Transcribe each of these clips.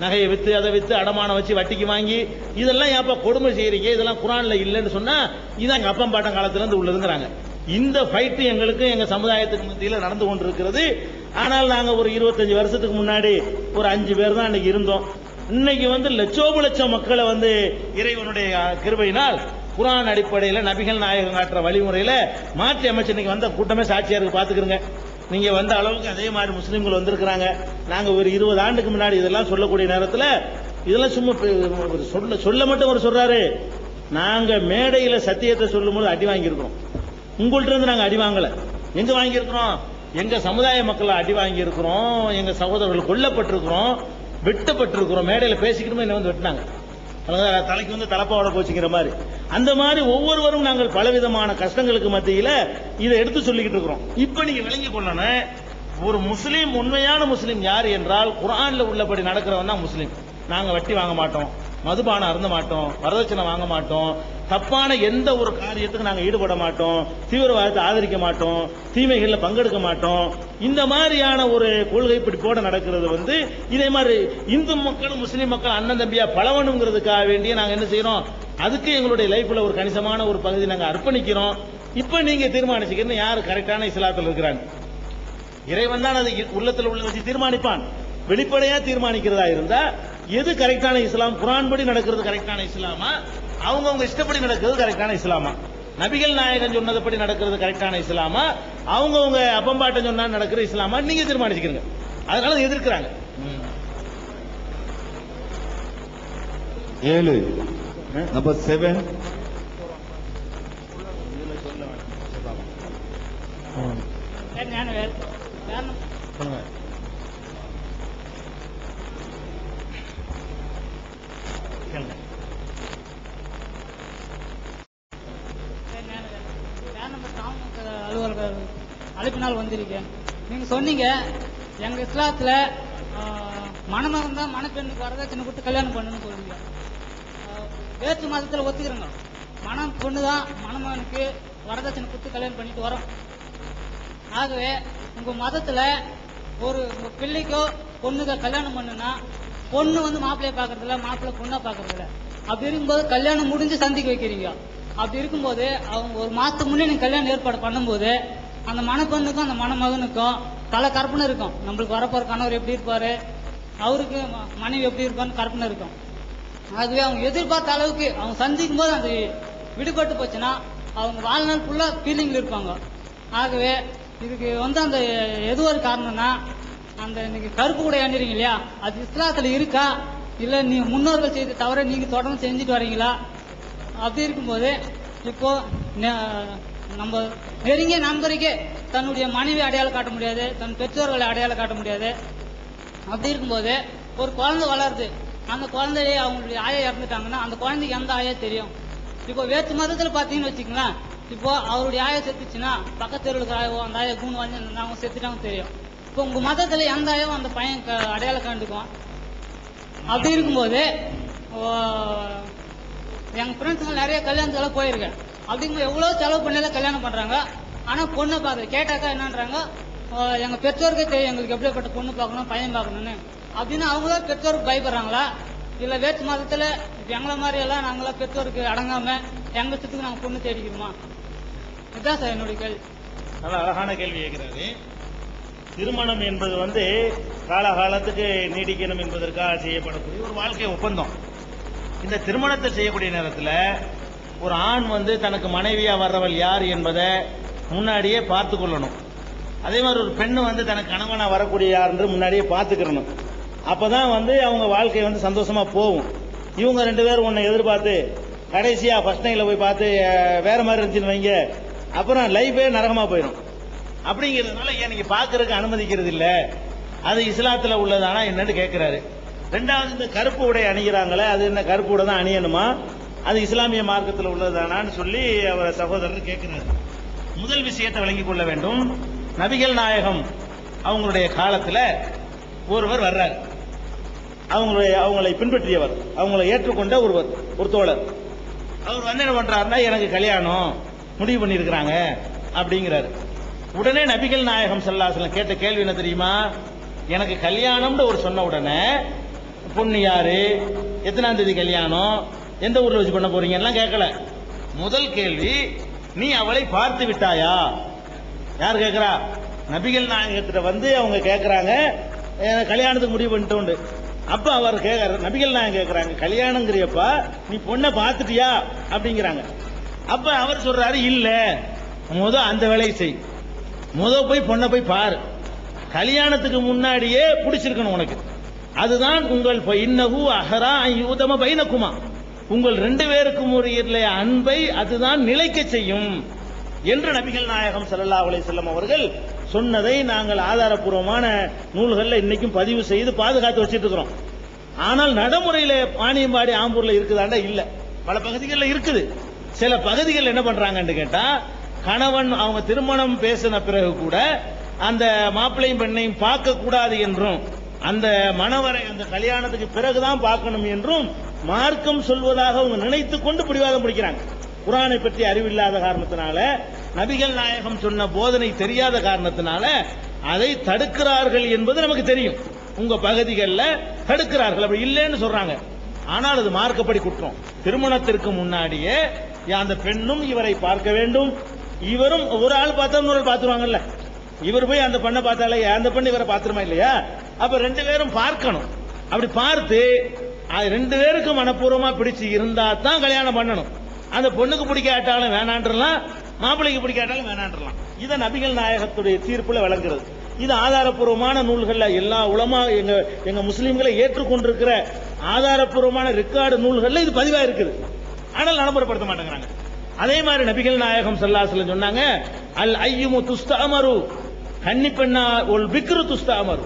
நகையை வித்து அதை வித்து அடமானம் வச்சு வட்டிக்கு வாங்கி இதெல்லாம் ஏப்பா கொடுமை செய்யறீங்க, இதெல்லாம் குரான்ல இல்லைன்னு சொன்னா இதான் எங்க அப்பா பாட்டம் காலத்துல இருந்து உள்ளதுங்கிறாங்க. இந்த ஃபைட் எங்களுக்கு எங்க சமுதாயத்துக்கு மத்தியில் நடந்து கொண்டிருக்கிறது. ஆனால் நாங்க ஒரு 25 வருஷத்துக்கு முன்னாடி ஒரு 5 பேர் தான் அன்னைக்கு இருந்தோம். இன்னைக்கு வந்து லட்சோப லட்சம் மக்களை வந்து இறைவனுடைய கிருபையினால் குரான் அடிப்படையில் நபிகள் நாயகம் காட்டுற வழிமுறையில மாற்றி அமைச்சு இன்னைக்கு வந்த கூட்டமே சாட்சியா இருக்கு. பாத்துக்கிறங்க, நீங்க வந்த அளவுக்கு அதே மாதிரி முஸ்லீம்கள் வந்திருக்கிறாங்க. நாங்க ஒரு 20 ஆண்டுக்கு முன்னாடி இதெல்லாம் சொல்லக்கூடிய நேரத்தில் இதெல்லாம் சும்மா சொல்ல மட்டும் ஒரு சொல்றாரு. நாங்க மேடையில சத்தியத்தை சொல்லும் போது அடி வாங்கியிருக்கிறோம். உங்கள்ட்ட இருந்து நாங்க அடி வாங்கல. எங்க வாங்கியிருக்கிறோம்? எங்க சமுதாய மக்களை அடி வாங்கியிருக்கிறோம். எங்க சகோதரர்கள் கொல்லப்பட்டிருக்கிறோம், வெட்டப்பட்டிருக்கிறோம். மேடையில பேசிக்கிட்டு என்ன வந்து வெட்டினாங்க, தலைக்கு வந்து தலப்பாவோட போச்சுங்கிற மாதிரி. அந்த மாதிரி ஒவ்வொருவரும் நாங்கள் பலவிதமான கஷ்டங்களுக்கு மத்தியில இதை எடுத்து சொல்லிக்கிட்டு இருக்கிறோம். இப்ப நீங்க விளங்கிக் கொள்ளணும், ஒரு முஸ்லீம் உண்மையான முஸ்லீம் யார் என்றால் குர்ஆன்ல உள்ளபடி நடக்கிறவன் தான் முஸ்லீம். நாங்க வட்டி வாங்க மாட்டோம், மதுபானம் அருந்த மாட்டோம், வரதட்சணை வாங்க மாட்டோம், தப்பான எந்த ஒரு காரியத்துக்கு நாங்க ஈடுபட மாட்டோம், தீவிரவாதத்தை ஆதரிக்க மாட்டோம், தீமைகளில் பங்கெடுக்க மாட்டோம். இந்த மாதிரியான ஒரு கொள்கை பிடிப்போட நடக்கிறது வந்து இதே மாதிரி இந்து மக்களும் முஸ்லீம் மக்கள் அண்ணன் தம்பியா பழவனுங்கிறதுக்காக வேண்டிய நாங்க என்ன செய்யறோம், அதுக்கு எங்களுடைய லைஃப்ல ஒரு கணிசமான ஒரு பகுதி நாங்க அர்ப்பணிக்கிறோம். இப்ப நீங்க தீர்மானிச்சுக்கணும் யாரு கரெக்டான இஸ்லாத்தில் இருக்கிறாங்க. இறைவன் தான் அது உள்ளத்தில் உள்ள வச்சு தீர்மானிப்பான். வெளிப்படையா தீர்மானிக்கிறதா இருந்தா எது கரெக்டான இஸ்லாம், குர்ஆன் படி நடக்கிறது கரெக்டான இஸ்லாமா, அவங்கவுங்க இஷ்டப்படி நடக்கிறது கரெக்டான இஸ்லாமா, நபிகள் நாயகம் சொன்னதுபடி நடக்கிறது கரெக்டான இஸ்லாமா, அவங்கவுங்க அப்பம்பாட்டம் சொன்னா நடக்கிற இஸ்லாமா, நீங்க தீர்மானிச்சுக்கிறீங்க. அதனால எதிர்க்கிறாங்க. 7 நம்பர் 7 அழைப்பினால் வந்திருக்கேன். நீங்க சொன்னீங்க எங்க இஸ்லாத்துல மணமகன் தான் மணப்பெண்ணுக்கு வரதட்சணை கொடுத்து கல்யாணம் பண்ணணும்னு சொல்லுங்க. வேற்று மதத்துல ஒத்துக்கிறோங்க, மணம் பொண்ணுதான் மணமகனுக்கு வரதட்சணை கொடுத்து கல்யாணம் பண்ணிட்டு வரோம். ஆகவே உங்க மதத்துல ஒரு பிள்ளைக்கோ பொண்ணுக்கோ கல்யாணம் பண்ணுனா பொண்ணு வந்து மாப்பிள்ளைய பாக்குறது இல்ல, மாப்பிள்ளை பொண்ணா பாக்குறது இல்ல. அப்படி இருக்கும்போது கல்யாணம் முடிஞ்சு சந்திக்க வைக்கிறீங்க. அப்படி இருக்கும்போது அவங்க ஒரு மாசத்துக்கு முன்னே நீங்க கல்யாணம் ஏற்பாடு பண்ணும்போது அந்த மணப்பெண்ணுக்கும் அந்த மணமகனுக்கும் பல கற்பனை இருக்கும். நம்மளுக்கு வரப்போற கணவர் எப்படி இருப்பாரு, அவருக்கு மனைவி எப்படி இருப்பான்னு கற்பனை இருக்கும். ஆகவே அவங்க எதிர்பார்த்த அளவுக்கு அவங்க சந்திக்கும் போது அது விடுபட்டு போச்சுன்னா அவங்க வாழ்நாள் ஃபுல்லா ஃபீலிங்ல இருப்பாங்க. ஆகவே இதுக்கு வந்து அந்த எது ஒரு காரணம்னா அந்த நீங்க கருப்பு கூட அணிறீங்க இல்லையா, அது இஸ்லாத்துல இருக்கா இல்ல நீங்க முன்னோர்கள் செய்த தவிர நீங்க தொடர்ந்து செஞ்சுட்டு வரீங்களா? அப்படி இருக்கும்போது இப்போ நம்ம நெருங்கிய நண்பருக்கே தன்னுடைய மனைவி அடையாளம் காட்ட முடியாது, தன் பெற்றோர்களை அடையாளம் காட்ட முடியாது. அப்படி இருக்கும்போது ஒரு குழந்தை வளருது, அந்த குழந்தைய அவங்களுடைய ஆயா இறந்துட்டாங்கன்னா அந்த குழந்தைக்கு எந்த ஆயா தெரியும்? இப்போ வேற்று மதத்துல பாத்தீங்கன்னு வச்சுக்கலாம், இப்போ அவருடைய ஆயா செத்துச்சுன்னா பக்கத்து தெருவுக்கு ஆயோ அந்த ஆயா கூணு வந்து அவங்க செத்துட்டாங்க தெரியும். இப்போ உங்க மதத்துல எந்த ஆயோ அந்த பையன் அடையாளம் கண்டுக்குவான். அப்படி இருக்கும்போது எங்க ஃப்ரெண்ட்ஸுங்க நிறைய கல்யாணத்துல போயிருக்கேன். அப்படிங்கும்போது எவ்வளவு செலவு பண்ணல கல்யாணம் பண்றாங்க. ஆனா பொண்ணை பார்க்க கேட்டாக்கா என்னன்றாங்க, எங்க பெற்றோருக்கே தெரியும் எங்களுக்கு எப்படிப்பட்ட பொண்ணு பார்க்கணும் பையன் பார்க்கணும்னு. அப்படின்னு அவங்களாம் பெற்றோருக்கு பயப்படுறாங்களா இல்ல வேற்று மதத்துல எங்களை மாதிரி எல்லாம் நாங்களாம் பெற்றோருக்கு அடங்காம எங்க இஷ்டத்துக்கு நாங்க பொண்ணு தேடிக்கிறோமா? இதுதான் சார் என்னுடைய கேள்வி. நல்ல அழகான கேள்வி கேட்கிறாரு. திருமணம் என்பது வந்து காலகாலத்துக்கு நீடிக்கணும் என்பதற்காக செய்யப்படக்கூடிய ஒரு வாழ்க்கை ஒப்பந்தம். இந்த திருமணத்தை செய்யக்கூடிய நேரத்தில் ஒரு ஆண் வந்து தனக்கு மனைவியா வர்றவள் யார் என்பதை முன்னாடியே பார்த்து கொள்ளணும். அதே மாதிரி ஒரு பெண்ணு வந்து தனக்கு கணவனா வரக்கூடிய யாருன்னு முன்னாடியே பார்த்துக்கிறணும். அப்பதான் வந்து அவங்க வாழ்க்கை வந்து சந்தோஷமா போகும். இவங்க 2 பேரும் ஒன்னை எதிர்பார்த்து கடைசியா ஃபர்ஸ்ட் நைட்ல போய் பார்த்து வேற மாதிரி இருந்துச்சுன்னு வைங்க, அப்புறம் லைஃபே நரகமா போயிடும். அப்படிங்கிறதுனால ஏன் நீங்க பாக்குறதுக்கு அனுமதிக்கிறது இல்ல, அது இஸ்லாத்துல உள்ளதானா என்னன்னு கேட்கிறாரு. 2வது இந்த கருப்பு உடை அணிகிறாங்களே, அது என்ன கருப்பு உடை தான் அணியணுமா, அது இஸ்லாமிய மார்க்கத்தில் உள்ளதானான்னு சொல்லி அவர் சகோதரர் கேட்கிறார். முதல் விஷயத்தை விளங்கிக் கொள்ள வேண்டும். நபிகள் நாயகம் அவங்களுடைய காலத்துல ஒருவர் வர்றார், அவங்களை பின்பற்றியவர், அவங்களை ஏற்றுக்கொண்ட ஒரு தோழர். அவர் வந்து என்ன பண்றாருன்னா, எனக்கு கல்யாணம் முடிவு பண்ணியிருக்கிறாங்க அப்படிங்கிறாரு. உடனே நபிகள் நாயகம் ஸல்லல்லாஹு அலைஹி வஸல்லம் கேட்ட கேள்வி என்ன தெரியுமா? எனக்கு கல்யாணம்னு ஒரு சொன்ன உடனே பொண்ணு யாரு, எத்தனாம் தேதி கல்யாணம், எந்த ஊர்ல வச்சு பண்ண போறீங்க எல்லாம் கேட்கல. முதல் கேள்வி, நீ அவளை பார்த்து விட்டாயா? யார் கேட்கிறா? நபிகள் நாயகத்திட்ட வந்து அவங்க கேட்கறாங்க, கல்யாணத்துக்கு முடிவு பண்ணிட்டு. அப்ப அவர் நபிகள் நாயகம் கேட்கறாங்க, கல்யாணங்கிறியப்பா நீ பொண்ணை பார்த்துட்டியா அப்படிங்கிறாங்க. அப்ப அவர் சொல்றாரு, இல்ல, அந்த வேலையை செய், போய் பொண்ணை போய் பாரு, கல்யாணத்துக்கு முன்னாடியே பிடிச்சிருக்கணும் உனக்கு, அதுதான் உங்கள் இன்னஹு அஹரா யூதம பைனகுமா, உங்கள் 2 பேருக்கும் உள்ள அன்பை அதுதான் நிலைக்க செய்யும் என்று நபிகள் நாயகம் ஸல்லல்லாஹு அலைஹி வஸல்லம் அவர்கள் சொன்னதை நாங்கள் ஆதாரப்பூர்வமான நூல்களில் இன்னைக்கும் பதிவு செய்து பாதுகாத்து வச்சிட்டு இருக்கிறோம். ஆனால் நடைமுறையில வாணியம்பாடி ஆம்பூர்ல இருக்குதாண்டா? இல்ல, பல பகுதிகளில் இருக்குது. சில பகுதிகள் என்ன பண்றாங்கன்னு கேட்டா, கணவன் அவங்க திருமணம் பேசின பிறகு கூட அந்த மாப்பிள்ளையும் பெண்ணையும் பார்க்க கூடாது என்றும், அந்த மணவரை அந்த கல்யாணத்துக்கு பிறகுதான் பார்க்கணும் என்றும் மார்க்கம் சொல்வதாக அவங்க நினைத்துக் கொண்டு பிடிவாதம் பிடிக்கிறாங்க. குர்ஆனை பற்றி அறிவில்லாத காரணத்தினால, நபிகள் நாயகம் சொன்ன போதனை தெரியாத காரணத்தினால அதை தடுக்கிறார்கள் என்பது நமக்கு தெரியும். உங்க பகுதிகளில் தடுக்கிறார்கள், அப்படி இல்லைன்னு சொல்றாங்க. ஆனால் அது மார்க்கப்படி குற்றம். திருமணத்திற்கு முன்னாடியே அந்த பெண்ணும் இவரை பார்க்க வேண்டும், இவரும் ஒரு ஆள் பார்த்தா இன்னொரு ஆள் பார்த்துருவாங்கல்ல. இவர் போய் அந்த பெண்ணை பார்த்தாலே அந்த பெண் இவரை பார்த்துருமா இல்லையா? அப்ப 2 பேரும் பார்க்கணும். அப்படி பார்த்து 2 பேருக்கும் மனப்பூர்வமா பிடிச்சு இருந்தா தான் கல்யாணம் பண்ணணும். அந்த பொண்ணுக்கு பிடிக்காட்டாலும் வேணான்றலாம், மாப்பிள்ளைக்கு பிடிக்காட்டாலும் வேணான்றலாம். இதை நபிகள் நாயகத்துடைய தீர்ப்புல வழங்குறது. இது ஆதாரப்பூர்வமான நூல்கள்ல எல்லா உலமா எங்க முஸ்லீம்களை ஏற்றுக்கொண்டிருக்கிற ஆதாரப்பூர்வமான ரெக்கார்டு நூல்கள்ல இது பதிவா இருக்குது. ஆனால் நடைமுறைப்படுத்த மாட்டேங்கிறாங்க. அதே மாதிரி நபிகள் நாயகம் ஸல்லல்லாஹு அலைஹி வஸல்லம் சொன்னாங்க, அல் ஐயுமு துஸ்தஅமரு, கன்னி பெண்ணா ஒல் பிக்ரு துஸ்தஅமரு,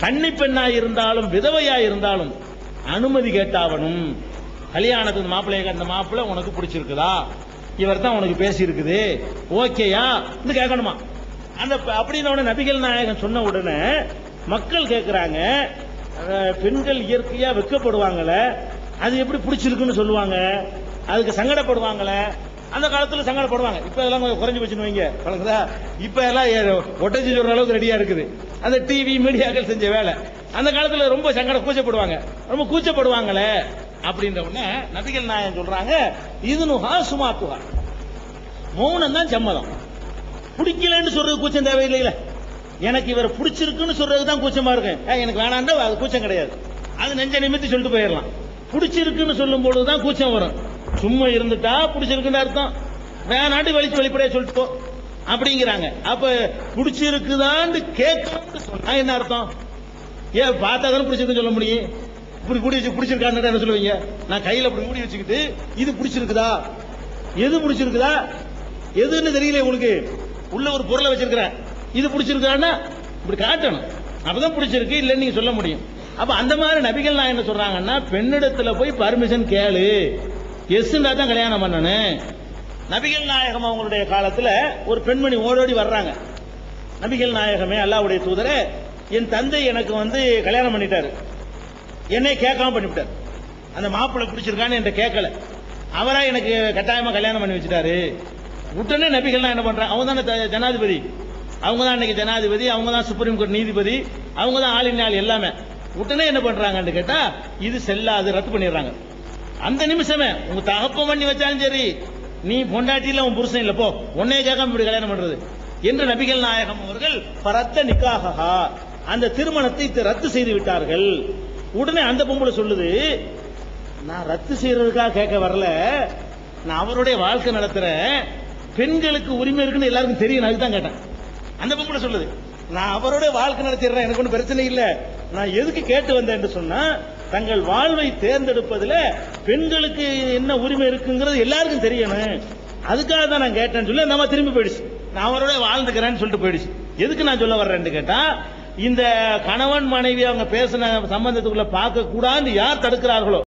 கன்னி பெண்ணா இருந்தாலும் விதவையா இருந்தாலும் அனுமதி கேட்டாவனும். கல்யாணத்துக்கு மாப்பிள்ளைய அந்த மாப்பிள்ளை உனக்கு பிடிச்சிருக்குதா, இவர் தான் உனக்கு பேசி இருக்குது, ஓகேயா கேட்கணுமா? அந்த அப்படின்னு நபிகள் நாயகம் சொன்ன உடனே மக்கள் கேட்கிறாங்க, பெண்கள் இயற்கையா வெட்கப்படுவாங்களே, அது எப்படி பிடிச்சிருக்குன்னு சொல்லுவாங்க, அதுக்கு சங்கடப்படுவாங்களே. அந்த காலத்துல சங்கடப்படுவாங்க, இப்ப எல்லாம் குறைஞ்சு போச்சுன்னு வைங்க, பழகுதா? இப்ப எல்லாம் ஒட்டச்சி சொல்ற அளவுக்கு ரெடியா இருக்குது அந்த டிவி மீடியாக்கள் செஞ்ச வேலை. அந்த காலத்துல ரொம்ப கூச்சப்படுவாங்க, ரொம்ப கூச்சப்படுவாங்களே. அப்படின்ற உடனே நபிகள் நாயகம் சொல்றாங்க, இது நுஹா சுமாத்துஹா, மௌனம் தான் சம்மதம். பிடிக்கலன்னு சொல்றது கூச்சம் தேவையில்லை. எனக்கு இவர் பிடிச்சிருக்குன்னு சொல்றது தான் கூச்சமா இருக்கு. எனக்கு வேணாண்டா அது கூச்சம் கிடையாது, அது நெஞ்ச நிமித்தி சொல்லிட்டு போயிடலாம். பிடிச்சிருக்குன்னு சொல்லும் பொழுதுதான் கூச்சம் வரும். சும்மா இருந்துட்டா பிடிச்சிருக்குன்னு அர்த்தம், வேணாண்டு வெளிப்படையா சொல்லிட்டு போ அப்படிங்கிறாங்க. அப்ப பிடிச்சிருக்குதான்னு கேட்கணும்னு சொன்னா என்ன அர்த்தம்? ஏன் பார்த்தா தானே பிடிச்சிருக்குன்னு சொல்ல முடியும். இப்படி கூடி வச்சு பிடிச்சிருக்கான்னு என்ன சொல்லுவீங்க? நான் கையில அப்படி மூடி வச்சுக்கிட்டு இது பிடிச்சிருக்குதா, எது பிடிச்சிருக்குதா, எதுன்னு தெரியல உங்களுக்கு, உள்ள ஒரு பொருளை வச்சிருக்கிறேன், இது பிடிச்சிருக்கான்னா இப்படி காட்டணும், அப்பதான் பிடிச்சிருக்கு இல்லைன்னு நீங்க சொல்ல முடியும். அப்ப அந்த மாதிரி நபிகள் நான் என்ன சொல்றாங்கன்னா, பெண்ணிடத்துல போய் பர்மிஷன் கேளு, எஸ்ன்னா தான் கல்யாணம் பண்ணணும். நபிகள் நாயகம் அவங்களுடைய காலத்துல ஒரு பெண்மணி ஓடோடி வர்றாங்க, நபிகள் நாயகமே அல்லாஹ்வுடைய தூதரே, என் தந்தை எனக்கு கல்யாணம் பண்ணிட்டாரு, என்னை கேட்காம பண்ணிவிட்டார், அந்த மாப்பிள்ளை பிடிச்சிருக்கான்னு என்கிட்ட கேட்கல, அவரா எனக்கு கட்டாயமா கல்யாணம் பண்ணி வச்சுட்டாரு. உடனே நபிகள் என்ன பண்றாங்க, அவங்க தானே ஜனாதிபதி, அவங்க தான் இன்னைக்கு ஜனாதிபதி, அவங்க தான் சுப்ரீம் கோர்ட் நீதிபதி, அவங்க தான் ஆளின் ஆள் எல்லாமே. உடனே என்ன பண்றாங்கன்னு கேட்டா, இது செல்லாது, ரத்து பண்ணிடுறாங்க. அந்த நிமிஷமே உங்க தகப்பம் பண்ணி வச்சாலும் சரி, நீ பொண்டாட்டியில உன் புருஷன் இல்ல, போ, உன்னைய கேட்காம இப்படி கல்யாணம் பண்றது என்று நபிகள் நாயகம் அவர்கள் பரத்த நிக்காஹா, அந்த திருமணத்தை ரத்து செய்து விட்டார்கள். உடனே அந்த பொம்பளை சொல்லுது, நான் ரத்து செய்யறதுக்காக கேட்க வரல, நான் அவருடைய வாழ்க்கை நடத்துறேன், பெண்களுக்கு உரிமை இருக்குன்னு எல்லாருக்கும் தெரியும், அதுதான் கேட்டேன். அந்த பொம்பளை சொல்லுது, நான் அவருடைய வாழ்க்கை நடத்திடுறேன், எனக்கு ஒன்றும் பிரச்சனை இல்லை, நான் எதுக்கு கேட்டு வந்தேன் என்று சொன்னா, தங்கள் வாழ்வை தேர்ந்தெடுப்பதில் பெண்களுக்கு என்ன உரிமை இருக்குங்கிறது எல்லாருக்கும் தெரியணும், அதுக்காக தான் நான் கேட்டேன்னு சொல்லி நம்ம திரும்பி போயிடுச்சு, நான் அவரோட வாழ்ந்துக்கிறேன்னு சொல்லிட்டு போயிடுச்சு. எதுக்கு நான் சொல்ல வர்றேன்னு கேட்டா, இந்த கணவன் மனைவி அவங்க பேசின சம்பந்தத்துக்குள்ள பார்க்க கூடாது யார் தடுக்கிறார்களோ